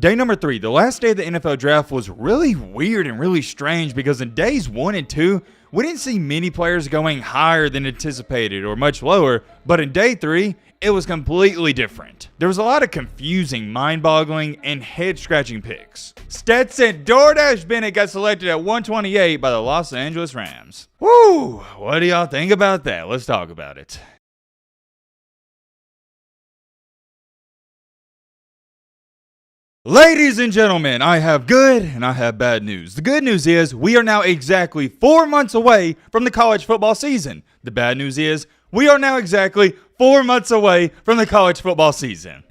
Day number 3, the last day of the NFL draft was really weird and really strange because in days 1 and 2, we didn't see many players going higher than anticipated or much lower, but in day 3, it was completely different. There was a lot of confusing, mind-boggling, and head-scratching picks. Stetson Doordash Bennett got selected at 128 by the Los Angeles Rams. Woo! What do y'all think about that? Let's talk about it. Ladies and gentlemen, I have good and I have bad news. The good news is we are now exactly 4 months away from the college football season. The bad news is we are now exactly 4 months away from the college football season.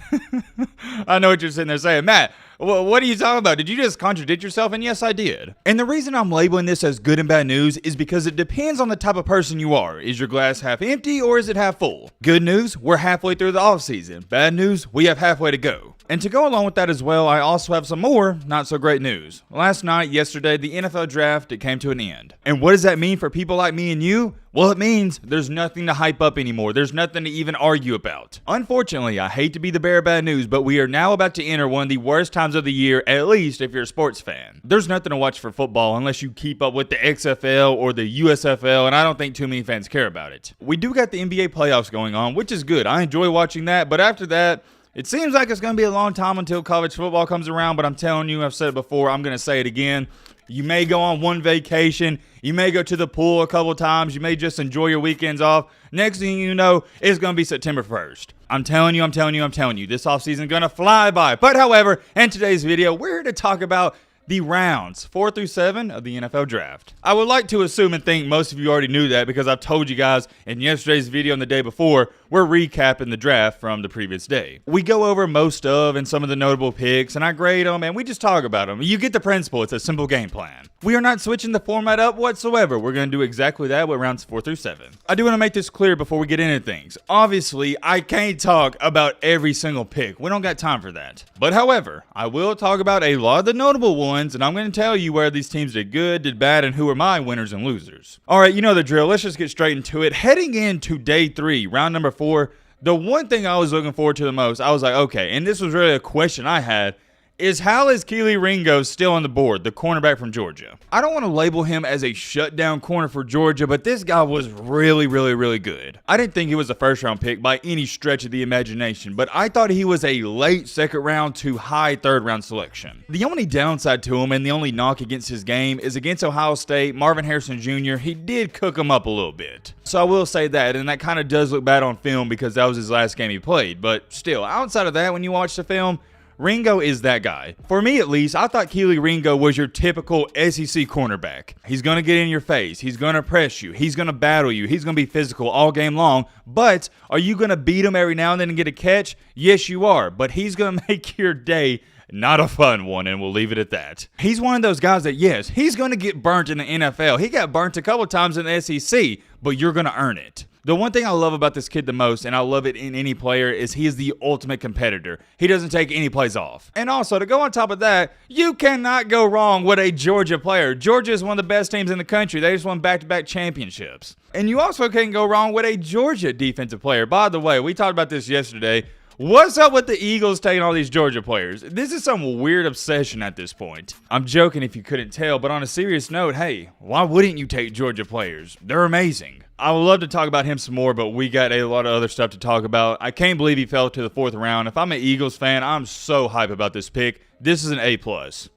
I know what you're sitting there saying, Matt, what are you talking about? Did you just contradict yourself? And yes, I did. And the reason I'm labeling this as good and bad news is because it depends on the type of person you are. Is your glass half empty or is it half full? Good news, we're halfway through the offseason. Bad news, we have halfway to go. And to go along with that as well, I also have some more not so great news. Last night, yesterday, the NFL draft, it came to an end. And what does that mean for people like me and you? Well, it means there's nothing to hype up anymore. There's nothing to even argue about. Unfortunately, I hate to be the bearer of bad news, but we are now about to enter one of the worst times of the year, at least if you're a sports fan. There's nothing to watch for football unless you keep up with the XFL or the USFL, and I don't think too many fans care about it. We do got the NBA playoffs going on, which is good. I enjoy watching that, but after that, it seems like it's going to be a long time until college football comes around, but I'm telling you, I've said it before, I'm going to say it again. You may go on one vacation. You may go to the pool a couple times. You may just enjoy your weekends off. Next thing you know, it's going to be September 1st. I'm telling you, this offseason is going to fly by. But however, in today's video, we're here to talk about the rounds 4 through 7 of the NFL draft. I would like to assume and think most of you already knew that because I've told you guys in yesterday's video and the day before, we're recapping the draft from the previous day. We go over most of and some of the notable picks and I grade them and we just talk about them. You get the principle. It's a simple game plan. We are not switching the format up whatsoever. We're going to do exactly that with rounds 4 through 7. I do want to make this clear before we get into things. Obviously, I can't talk about every single pick. We don't got time for that. But however, I will talk about a lot of the notable ones and I'm going to tell you where these teams did good, did bad, and who are my winners and losers. All right, you know the drill. Let's just get straight into it. Heading into day 3, round number 4, the one thing I was looking forward to the most, I was like, okay, and this was really a question I had, is how is Keely Ringo still on the board, the cornerback from Georgia? I don't want to label him as a shutdown corner for Georgia, but this guy was really good. I didn't think he was a first-round pick by any stretch of the imagination, but I thought he was a late second-round to high third-round selection. The only downside to him and the only knock against his game is against Ohio State, Marvin Harrison Jr., he did cook him up a little bit. So I will say that, and that kind of does look bad on film because that was his last game he played, but still, outside of that, when you watch the film, Ringo is that guy. For me at least, I thought Keely Ringo was your typical SEC cornerback. He's going to get in your face. He's going to press you. He's going to battle you. He's going to be physical all game long. But are you going to beat him every now and then and get a catch? Yes, you are. But he's going to make your day not a fun one, and we'll leave it at that. He's one of those guys that, yes, he's going to get burnt in the NFL. He got burnt a couple times in the SEC, but you're going to earn it. The one thing I love about this kid the most, and I love it in any player, is he is the ultimate competitor. He doesn't take any plays off. And also, to go on top of that, you cannot go wrong with a Georgia player. Georgia is one of the best teams in the country. They just won back-to-back championships. And you also can't go wrong with a Georgia defensive player. By the way, we talked about this yesterday. What's up with the Eagles taking all these Georgia players? This is some weird obsession at this point. I'm joking if you couldn't tell, but on a serious note, hey, why wouldn't you take Georgia players? They're amazing. I would love to talk about him some more, but we got a lot of other stuff to talk about. I can't believe he fell to the 4th round. If I'm an Eagles fan, I'm so hyped about this pick. This is an A+.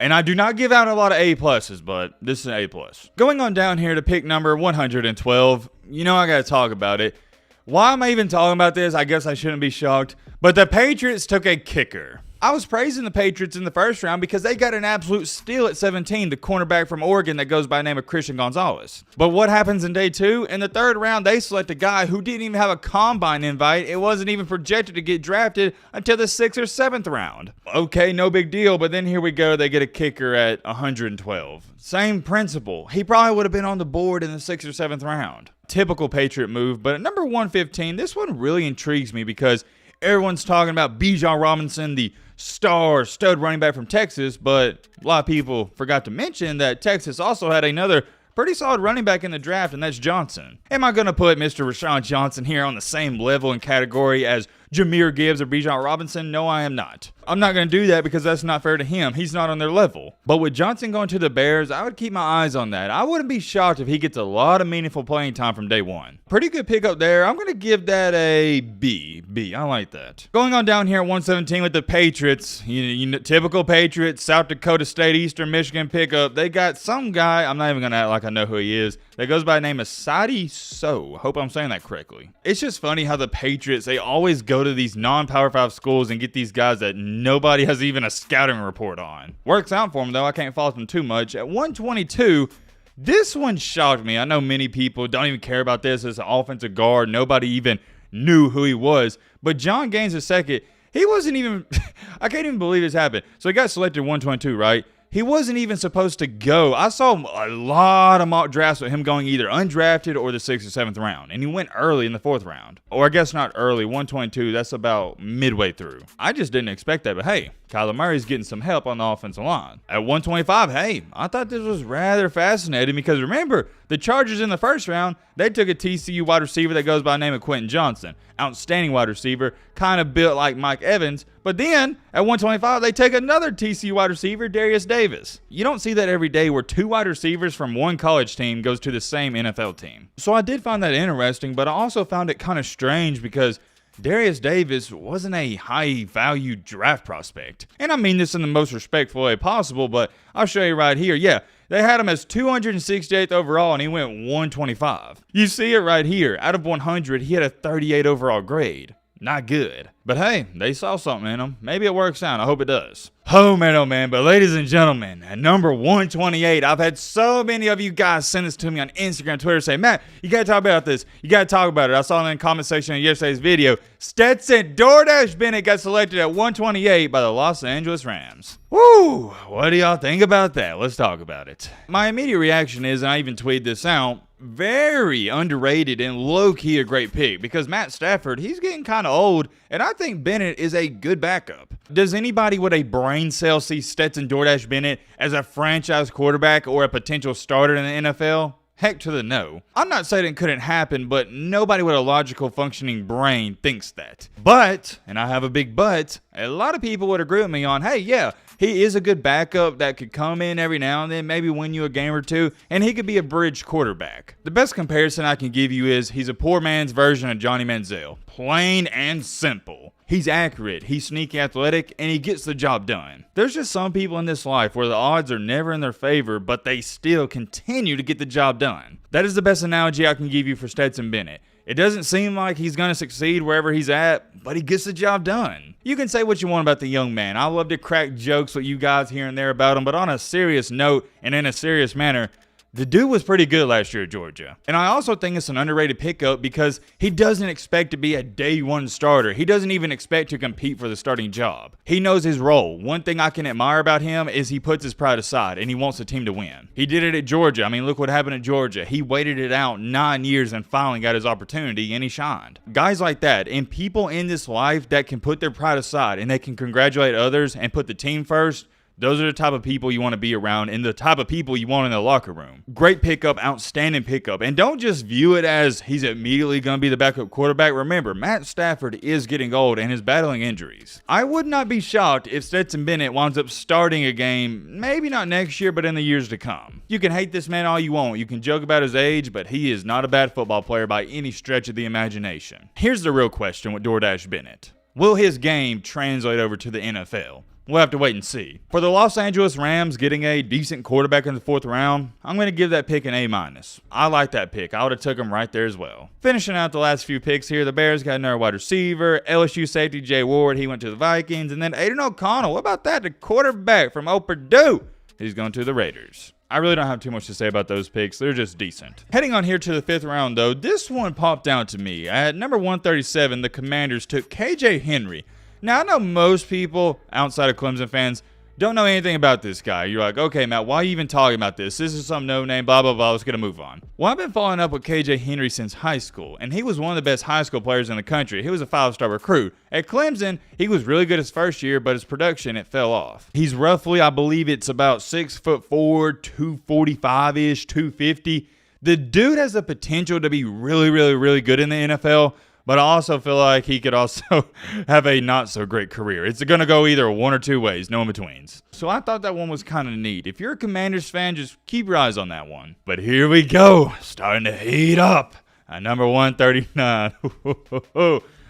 And I do not give out a lot of A+, but this is an A+. Going on down here to pick number 112, you know I got to talk about it. Why am I even talking about this? I guess I shouldn't be shocked. But the Patriots took a kicker. I was praising the Patriots in the first round because they got an absolute steal at 17, the cornerback from Oregon that goes by the name of Christian Gonzalez. But what happens in day 2? In the 3rd round, they select a guy who didn't even have a combine invite. It wasn't even projected to get drafted until the 6th or 7th round. Okay, no big deal, but then here we go. They get a kicker at 112. Same principle. He probably would have been on the board in the 6th or 7th round. Typical Patriot move, but at number 115, this one really intrigues me because everyone's talking about Bijan Robinson, the stud running back from Texas, but a lot of people forgot to mention that Texas also had another pretty solid running back in the draft, and that's Johnson. Am I going to put Mr. Rashawn Johnson here on the same level and category as Jahmyr Gibbs or Bijan Robinson? No, I am not. I'm not going to do that because that's not fair to him. He's not on their level. But with Johnson going to the Bears, I would keep my eyes on that. I wouldn't be shocked if he gets a lot of meaningful playing time from day one. Pretty good pickup there. I'm going to give that a B. I like that. Going on down here at 117 with the Patriots. You know, typical Patriots, South Dakota State, Eastern Michigan pickup. They got some guy, I'm not even going to act like I know who he is, that goes by the name of Sadi So. Hope I'm saying that correctly. It's just funny how the Patriots, they always go to these non-Power 5 schools and get these guys that nobody has even a scouting report on. Works out for them, though. I can't fault them too much. At 122, this one shocked me. I know many people don't even care about this as an offensive guard. Nobody even knew who he was. But John Gaines II, he wasn't even, I can't even believe this happened. So he got selected 122, right? He wasn't even supposed to go. I saw a lot of mock drafts with him going either undrafted or the 6th or 7th round. And he went early in the 4th round. Or I guess not early, 122. That's about midway through. I just didn't expect that. But hey, Kyler Murray's getting some help on the offensive line. At 125, hey, I thought this was rather fascinating because remember, the Chargers in the 1st round, they took a TCU wide receiver that goes by the name of Clayton Johnson. Outstanding wide receiver, kind of built like Mike Evans. But then, at 125, they take another TCU wide receiver, Darius Davis. You don't see that every day where 2 wide receivers from one college team goes to the same NFL team. So I did find that interesting, but I also found it kind of strange because Darius Davis wasn't a high-value draft prospect. And I mean this in the most respectful way possible, but I'll show you right here. Yeah, they had him as 268th overall, and he went 125. You see it right here. Out of 100, he had a 38 overall grade. Not good. But hey, they saw something in him. Maybe it works out. I hope it does. Oh man. But ladies and gentlemen, at number 128, I've had so many of you guys send this to me on Instagram, Twitter, say, Matt, you got to talk about this. You got to talk about it. I saw it in the comment section of yesterday's video. Stetson Doordash Bennett got selected at 128 by the Los Angeles Rams. Woo! What do y'all think about that? Let's talk about it. My immediate reaction is, and I even tweeted this out, very underrated and low-key a great pick because Matt Stafford, he's getting kind of old, and I think Bennett is a good backup. Does anybody with a brain cell see Stetson Doordash Bennett as a franchise quarterback or a potential starter in the NFL? Heck to the no. I'm not saying it couldn't happen, but nobody with a logical functioning brain thinks that. But, and I have a big but, a lot of people would agree with me on, hey, yeah, he is a good backup that could come in every now and then, maybe win you a game or two, and he could be a bridge quarterback. The best comparison I can give you is he's a poor man's version of Johnny Manziel. Plain and simple. He's accurate, he's sneaky athletic, and he gets the job done. There's just some people in this life where the odds are never in their favor, but they still continue to get the job done. That is the best analogy I can give you for Stetson Bennett. It doesn't seem like he's going to succeed wherever he's at, but he gets the job done. You can say what you want about the young man. I love to crack jokes with you guys here and there about him, but on a serious note and in a serious manner, the dude was pretty good last year at Georgia. And I also think it's an underrated pickup because he doesn't expect to be a day one starter. He doesn't even expect to compete for the starting job. He knows his role. One thing I can admire about him is he puts his pride aside and he wants the team to win. He did it at Georgia. I mean, look what happened at Georgia. He waited it out 9 years and finally got his opportunity and he shined. Guys like that and people in this life that can put their pride aside and they can congratulate others and put the team first, those are the type of people you want to be around and the type of people you want in the locker room. Great pickup, outstanding pickup. And don't just view it as he's immediately going to be the backup quarterback. Remember, Matt Stafford is getting old and is battling injuries. I would not be shocked if Stetson Bennett winds up starting a game, maybe not next year, but in the years to come. You can hate this man all you want. You can joke about his age, but he is not a bad football player by any stretch of the imagination. Here's the real question with Doordash Bennett. Will his game translate over to the NFL? We'll have to wait and see. For the Los Angeles Rams getting a decent quarterback in the 4th round, I'm going to give that pick an A-. I like that pick. I would have took him right there as well. Finishing out the last few picks here, the Bears got another wide receiver, LSU safety Jay Ward, he went to the Vikings, and then Aiden O'Connell, what about that? The quarterback from Purdue, he's going to the Raiders. I really don't have too much to say about those picks. They're just decent. Heading on here to the 5th round, though, this one popped out to me. At number 137, the Commanders took KJ Henry. Now, I know most people outside of Clemson fans don't know anything about this guy. You're like, okay, Matt, why are you even talking about this? This is some no-name, blah, blah, blah. Let's get a move on. Well, I've been following up with KJ Henry since high school, and he was one of the best high school players in the country. He was a 5-star recruit. At Clemson, he was really good his first year, but his production, it fell off. He's roughly, I believe it's about 6'4", 245-ish, 250. The dude has the potential to be really, really, really good in the NFL, but I also feel like he could also have a not so great career. It's going to go either one or two ways, no in-betweens. So I thought that one was kind of neat. If you're a Commanders fan, just keep your eyes on that one. But here we go, starting to heat up. At number 139,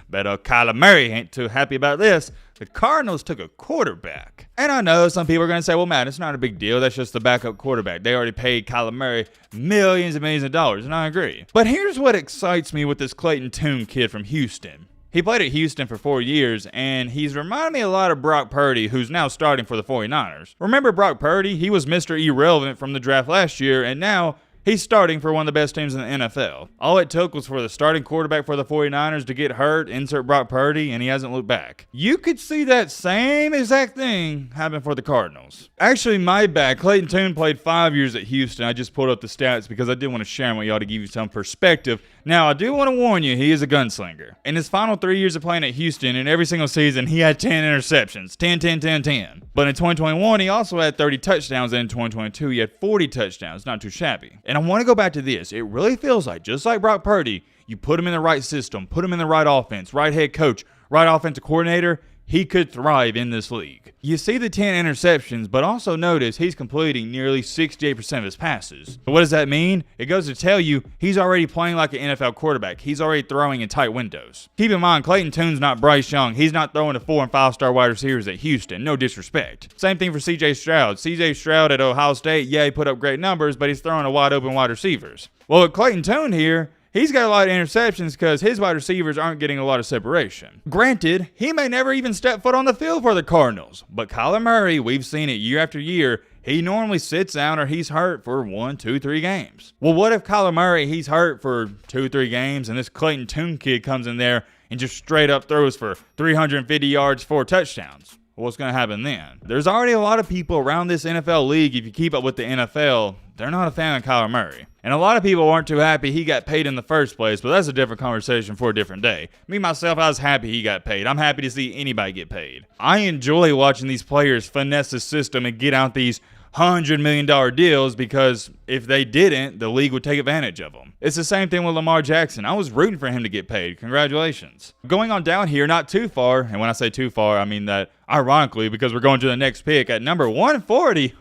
bet Kyler Murray ain't too happy about this. The Cardinals took a quarterback. And I know some people are going to say, well, man, it's not a big deal. That's just the backup quarterback. They already paid Kyler Murray millions and millions of dollars, and I agree. But here's what excites me with this Clayton Toon kid from Houston. He played at Houston for 4 years, and he's reminded me a lot of Brock Purdy, who's now starting for the 49ers. Remember Brock Purdy? He was Mr. Irrelevant from the draft last year, and now he's starting for one of the best teams in the NFL. All it took was for the starting quarterback for the 49ers to get hurt, insert Brock Purdy, and he hasn't looked back. You could see that same exact thing happen for the Cardinals. Actually, my bad. Clayton Toon played 5 years at Houston. I just pulled up the stats because I did want to share them with y'all to give you some perspective. Now, I do want to warn you, he is a gunslinger. In his final 3 years of playing at Houston, in every single season, he had 10 interceptions. 10, 10, 10, 10. But in 2021, he also had 30 touchdowns, and in 2022, he had 40 touchdowns. Not too shabby. And I want to go back to this. It really feels like, just like Brock Purdy, you put him in the right system, put him in the right offense, right head coach, right offensive coordinator, he could thrive in this league. You see the 10 interceptions, but also notice he's completing nearly 68% of his passes. What does that mean? It goes to tell you he's already playing like an NFL quarterback. He's already throwing in tight windows. Keep in mind, Clayton Toon's not Bryce Young. He's not throwing to 4- and 5-star wide receivers at Houston. No disrespect. Same thing for C.J. Stroud. C.J. Stroud at Ohio State, yeah, he put up great numbers, but he's throwing to wide open wide receivers. Well, with Clayton Toon here, he's got a lot of interceptions because his wide receivers aren't getting a lot of separation. Granted, he may never even step foot on the field for the Cardinals, but Kyler Murray, we've seen it year after year, he normally sits down or he's hurt for 1, 2, 3 games. Well, what if Kyler Murray, he's hurt for 2, 3 games, and this Clayton Toon kid comes in there and just straight up throws for 350 yards, 4 touchdowns? What's going to happen then? There's already a lot of people around this NFL league, if you keep up with the NFL, they're not a fan of Kyler Murray. And a lot of people weren't too happy he got paid in the first place, but that's a different conversation for a different day. Me, myself, I was happy he got paid. I'm happy to see anybody get paid. I enjoy watching these players finesse the system and get out these $100 million deals because if they didn't, the league would take advantage of them. It's the same thing with Lamar Jackson. I was rooting for him to get paid. Congratulations. Going on down here, not too far, and when I say too far, I mean that ironically because we're going to the next pick at number 140.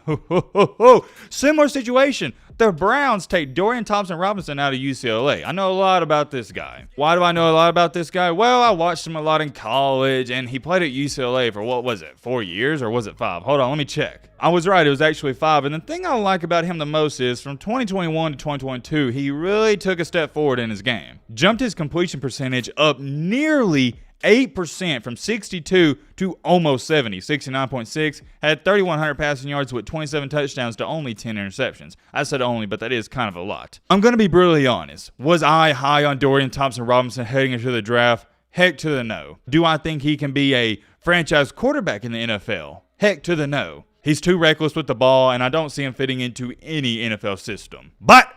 Similar situation. The Browns take Dorian Thompson Robinson out of UCLA. I know a lot about this guy. Why do I know a lot about this guy? Well, I watched him a lot in college, and he played at UCLA for, what was it, 4 years, or was it 5? Hold on, let me check. I was right, it was actually 5. And the thing I like about him the most is from 2021 to 2022, he really took a step forward in his game. Jumped his completion percentage up nearly 8% from 62 to almost 70, 69.6, had 3,100 passing yards with 27 touchdowns to only 10 interceptions. I said only, but that is kind of a lot. I'm going to be brutally honest. Was I high on Dorian Thompson Robinson heading into the draft? Heck to the no. Do I think he can be a franchise quarterback in the NFL? Heck to the no. He's too reckless with the ball, and I don't see him fitting into any NFL system. But,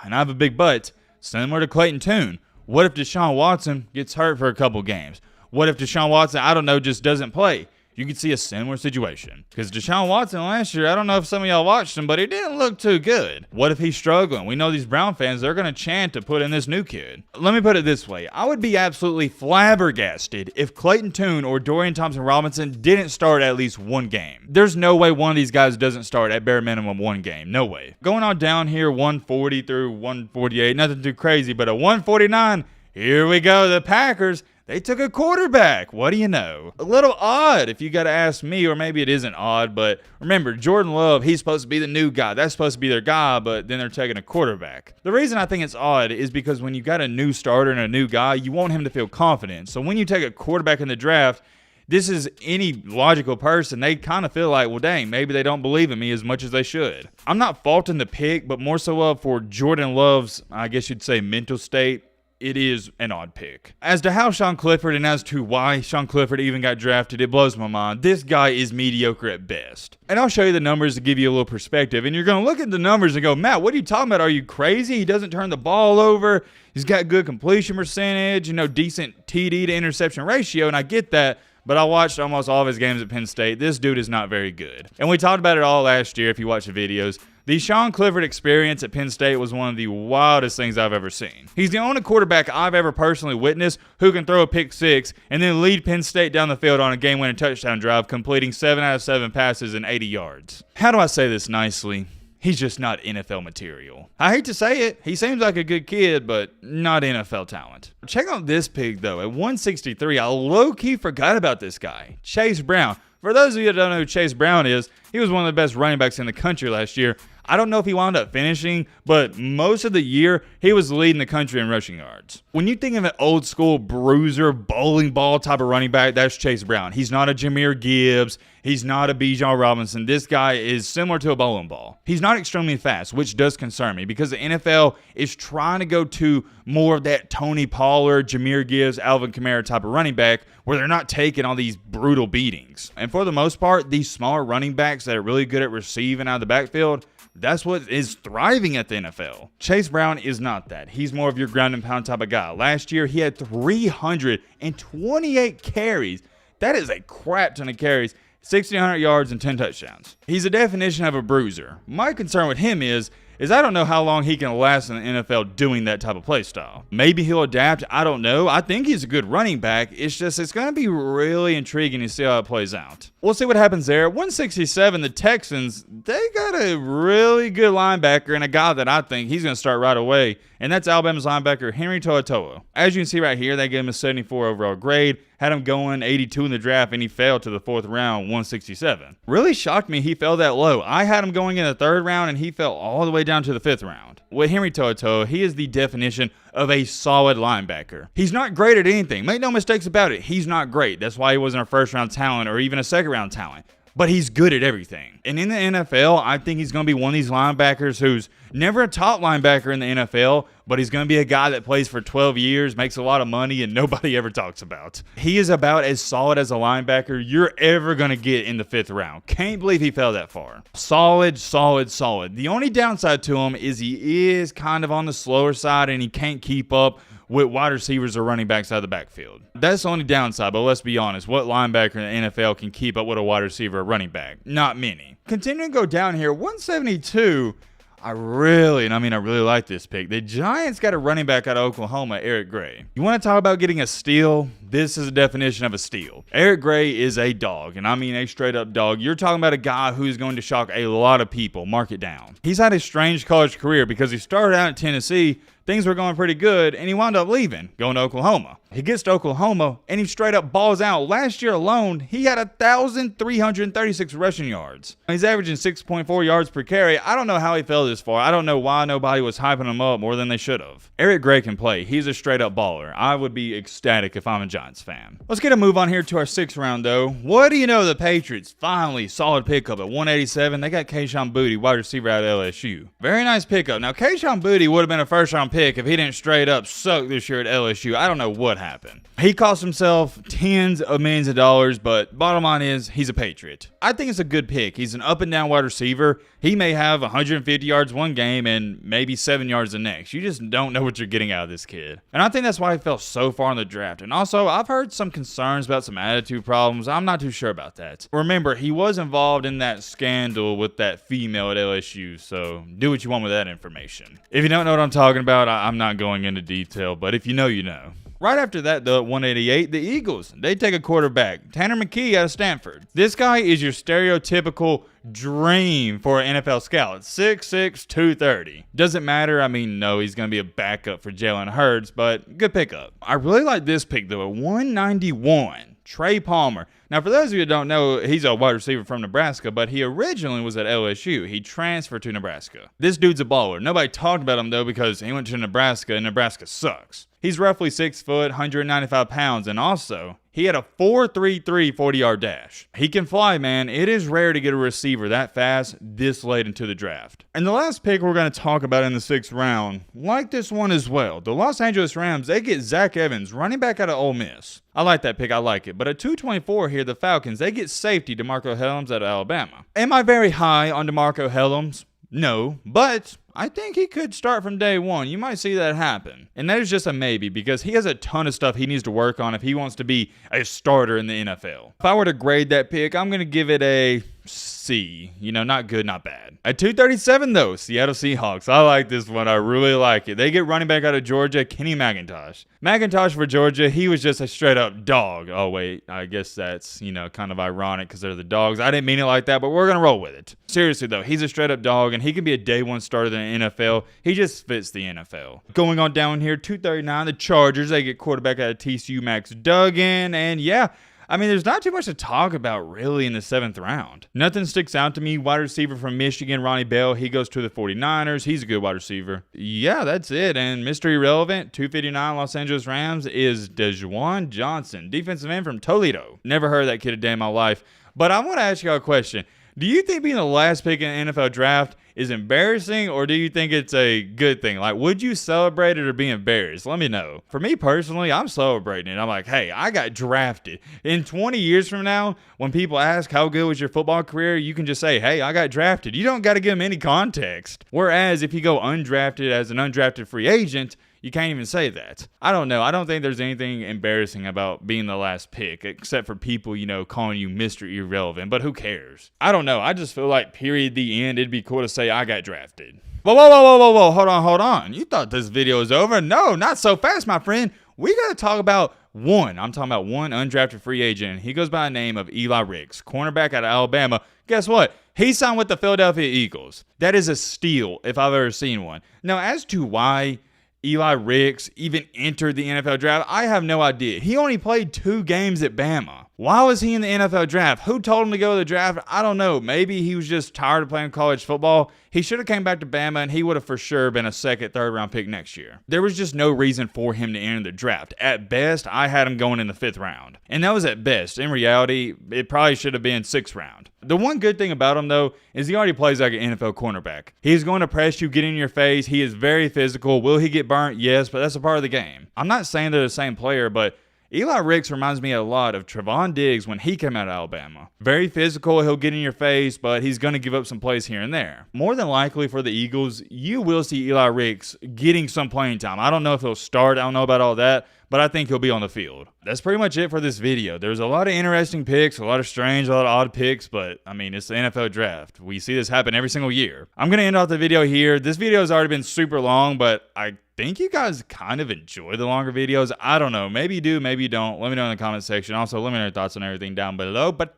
and I have a big but, similar to Clayton Toon, what if Deshaun Watson gets hurt for a couple games? What if Deshaun Watson, I don't know, just doesn't play? You could see a similar situation. Because Deshaun Watson last year, I don't know if some of y'all watched him, but he didn't look too good. What if he's struggling? We know these Brown fans, they're going to chant to put in this new kid. Let me put it this way. I would be absolutely flabbergasted if Clayton Toon or Dorian Thompson Robinson didn't start at least one game. There's no way one of these guys doesn't start at bare minimum one game. No way. Going on down here, 140 through 148, nothing too crazy, but a 149, here we go, the Packers. They took a quarterback. What do you know? A little odd if you got to ask me, or maybe it isn't odd, but remember, Jordan Love, he's supposed to be the new guy. That's supposed to be their guy, but then they're taking a quarterback. The reason I think it's odd is because when you got a new starter and a new guy, you want him to feel confident. So when you take a quarterback in the draft, this is any logical person. They kind of feel like, well, dang, maybe they don't believe in me as much as they should. I'm not faulting the pick, but more so for Jordan Love's, I guess you'd say, mental state. It is an odd pick. As to how Sean Clifford and as to why Sean Clifford even got drafted, it blows my mind. This guy is mediocre at best. And I'll show you the numbers to give you a little perspective. And you're going to look at the numbers and go, Matt, what are you talking about? Are you crazy? He doesn't turn the ball over. He's got good completion percentage, decent TD to interception ratio. And I get that. But I watched almost all of his games at Penn State. This dude is not very good. And we talked about it all last year if you watch the videos. The Sean Clifford experience at Penn State was one of the wildest things I've ever seen. He's the only quarterback I've ever personally witnessed who can throw a pick six and then lead Penn State down the field on a game-winning touchdown drive, completing 7 out of 7 passes in 80 yards. How do I say this nicely? He's just not NFL material. I hate to say it, he seems like a good kid, but not NFL talent. Check out this pick though. At 163, I low-key forgot about this guy, Chase Brown. For those of you that don't know who Chase Brown is, he was one of the best running backs in the country last year. I don't know if he wound up finishing, but most of the year, he was leading the country in rushing yards. When you think of an old school bruiser, bowling ball type of running back, that's Chase Brown. He's not a Jahmyr Gibbs. He's not a Bijan Robinson. This guy is similar to a bowling ball. He's not extremely fast, which does concern me because the NFL is trying to go to more of that Tony Pollard, Jahmyr Gibbs, Alvin Kamara type of running back where they're not taking all these brutal beatings. And for the most part, these smaller running backs that are really good at receiving out of the backfield, that's what is thriving at the NFL. Chase Brown is not that. He's more of your ground and pound type of guy. Last year, he had 328 carries. That is a crap ton of carries. 1,600 yards and 10 touchdowns. He's a definition of a bruiser. My concern with him is I don't know how long he can last in the NFL doing that type of play style. Maybe he'll adapt. I don't know. I think he's a good running back. It's going to be really intriguing to see how it plays out. We'll see what happens there. At 167, the Texans, they got a really good linebacker and a guy that I think he's going to start right away, and that's Alabama's linebacker, Henry To'oTo'o. As you can see right here, they gave him a 74 overall grade, had him going 82 in the draft, and he fell to the 4th round, 167. Really shocked me he fell that low. I had him going in the 3rd round, and he fell all the way down to the 5th round. With Henry To'oTo'o, he is the definition of a solid linebacker. He's not great at anything. Make no mistakes about it. He's not great. That's why he wasn't a 1st-round talent or even a 2nd-round talent. But he's good at everything. And in the NFL, I think he's going to be one of these linebackers who's never a top linebacker in the NFL, but he's going to be a guy that plays for 12 years, makes a lot of money, and nobody ever talks about. He is about as solid as a linebacker you're ever going to get in the 5th round. Can't believe he fell that far. Solid, solid, solid. The only downside to him is he is kind of on the slower side and he can't keep up with wide receivers or running backs out of the backfield. That's the only downside, but let's be honest. What linebacker in the NFL can keep up with a wide receiver or running back? Not many. Continuing to go down here, 172, I really like this pick. The Giants got a running back out of Oklahoma, Eric Gray. You want to talk about getting a steal? This is a definition of a steal. Eric Gray is a dog, and I mean a straight-up dog. You're talking about a guy who's going to shock a lot of people. Mark it down. He's had a strange college career because he started out at Tennessee. Things were going pretty good, and he wound up leaving, going to Oklahoma. He gets to Oklahoma, and he straight up balls out. Last year alone, he had 1,336 rushing yards. He's averaging 6.4 yards per carry. I don't know how he fell this far. I don't know why nobody was hyping him up more than they should have. Eric Gray can play. He's a straight up baller. I would be ecstatic if I'm a Giants fan. Let's get a move on here to our 6th round, though. What do you know? The Patriots finally solid pickup at 187. They got Kayshon Boutte, wide receiver out of LSU. Very nice pickup. Now, Kayshon Boutte would have been a 1st-round pick if he didn't straight up suck this year at LSU. I don't know what happened. He cost himself tens of millions of dollars, but bottom line is he's a Patriot. I think it's a good pick. He's an up and down wide receiver. He may have 150 yards one game and maybe 7 yards the next. You just don't know what you're getting out of this kid. And I think that's why he fell so far in the draft. And also, I've heard some concerns about some attitude problems. I'm not too sure about that. Remember, he was involved in that scandal with that female at LSU, so do what you want with that information. If you don't know what I'm talking about, I'm not going into detail, but if you know, you know. Right after that, though, at 188, the Eagles, they take a quarterback, Tanner McKee out of Stanford. This guy is your stereotypical dream for an NFL scout. 6'6", 230. Doesn't matter. I mean, no, he's going to be a backup for Jalen Hurts, but good pickup. I really like this pick, though, at 191. Trey Palmer. Now, for those of you who don't know, he's a wide receiver from Nebraska, but he originally was at LSU. He transferred to Nebraska. This dude's a baller. Nobody talked about him, though, because he went to Nebraska, and Nebraska sucks. He's roughly 6 foot, 195 pounds, and also, he had a 4.33 40-yard dash. He can fly, man. It is rare to get a receiver that fast this late into the draft. And the last pick we're going to talk about in the 6th round, like this one as well. The Los Angeles Rams, they get Zach Evans, running back out of Ole Miss. I like that pick. I like it. But at 224 here, the Falcons, they get safety DeMarco Helms out of Alabama. Am I very high on DeMarco Helms? No, but I think he could start from day one. You might see that happen. And that is just a maybe because he has a ton of stuff he needs to work on if he wants to be a starter in the NFL. If I were to grade that pick, I'm going to give it a C. You know, not good, not bad. At 237, though, Seattle Seahawks. I like this one. I really like it. They get running back out of Georgia, Kenny McIntosh. McIntosh for Georgia, he was just a straight-up dog. Oh, wait, I guess that's, you know, kind of ironic because they're the dogs. I didn't mean it like that, but we're going to roll with it. Seriously, though, he's a straight-up dog, and he can be a day one starter in the NFL. He just fits the NFL. Going on down here, 239, the Chargers. They get quarterback out of TCU, Max Duggan, and yeah, I mean, there's not too much to talk about really in the 7th round. Nothing sticks out to me. Wide receiver from Michigan, Ronnie Bell. He goes to the 49ers. He's a good wide receiver. Yeah, that's it. And Mr. Irrelevant, 259 Los Angeles Rams is Rashawn Johnson, defensive end from Toledo. Never heard of that kid a day in my life. But I want to ask y'all a question. Do you think being the last pick in the NFL draft is embarrassing, or do you think it's a good thing? Like, would you celebrate it or be embarrassed? Let me know. For me personally, I'm celebrating it. I'm like, hey, I got drafted. In 20 years from now, when people ask how good was your football career, you can just say, hey, I got drafted. You don't got to give them any context. Whereas if you go undrafted as an undrafted free agent, you can't even say that. I don't know. I don't think there's anything embarrassing about being the last pick, except for people, you know, calling you Mr. Irrelevant. But who cares? I don't know. I just feel like, period, the end, it'd be cool to say I got drafted. Whoa, whoa, whoa, whoa, whoa, whoa. Hold on. You thought this video was over? No, not so fast, my friend. We got to talk about one. I'm talking about one undrafted free agent. He goes by the name of Eli Ricks, cornerback out of Alabama. Guess what? He signed with the Philadelphia Eagles. That is a steal if I've ever seen one. Now, as to why Eli Ricks even entered the NFL draft, I have no idea. He only played 2 games at Bama. Why was he in the NFL draft? Who told him to go to the draft? I don't know. Maybe he was just tired of playing college football. He should have came back to Bama, and he would have for sure been a 2nd, 3rd round pick next year. There was just no reason for him to enter the draft. At best, I had him going in the 5th round. And that was at best. In reality, it probably should have been 6th round. The one good thing about him, though, is he already plays like an NFL cornerback. He's going to press you, get in your face. He is very physical. Will he get burnt? Yes, but that's a part of the game. I'm not saying they're the same player, but Eli Ricks reminds me a lot of Trevon Diggs when he came out of Alabama. Very physical, he'll get in your face, but he's going to give up some plays here and there. More than likely for the Eagles, you will see Eli Ricks getting some playing time. I don't know if he'll start, I don't know about all that, but I think he'll be on the field. That's pretty much it for this video. There's a lot of interesting picks, a lot of strange, a lot of odd picks, but I mean, it's the NFL draft. We see this happen every single year. I'm going to end off the video here. This video has already been super long, but I think you guys kind of enjoy the longer videos. I don't know. Maybe you do, maybe you don't. Let me know in the comment section. Also, let me know your thoughts on everything down below. But,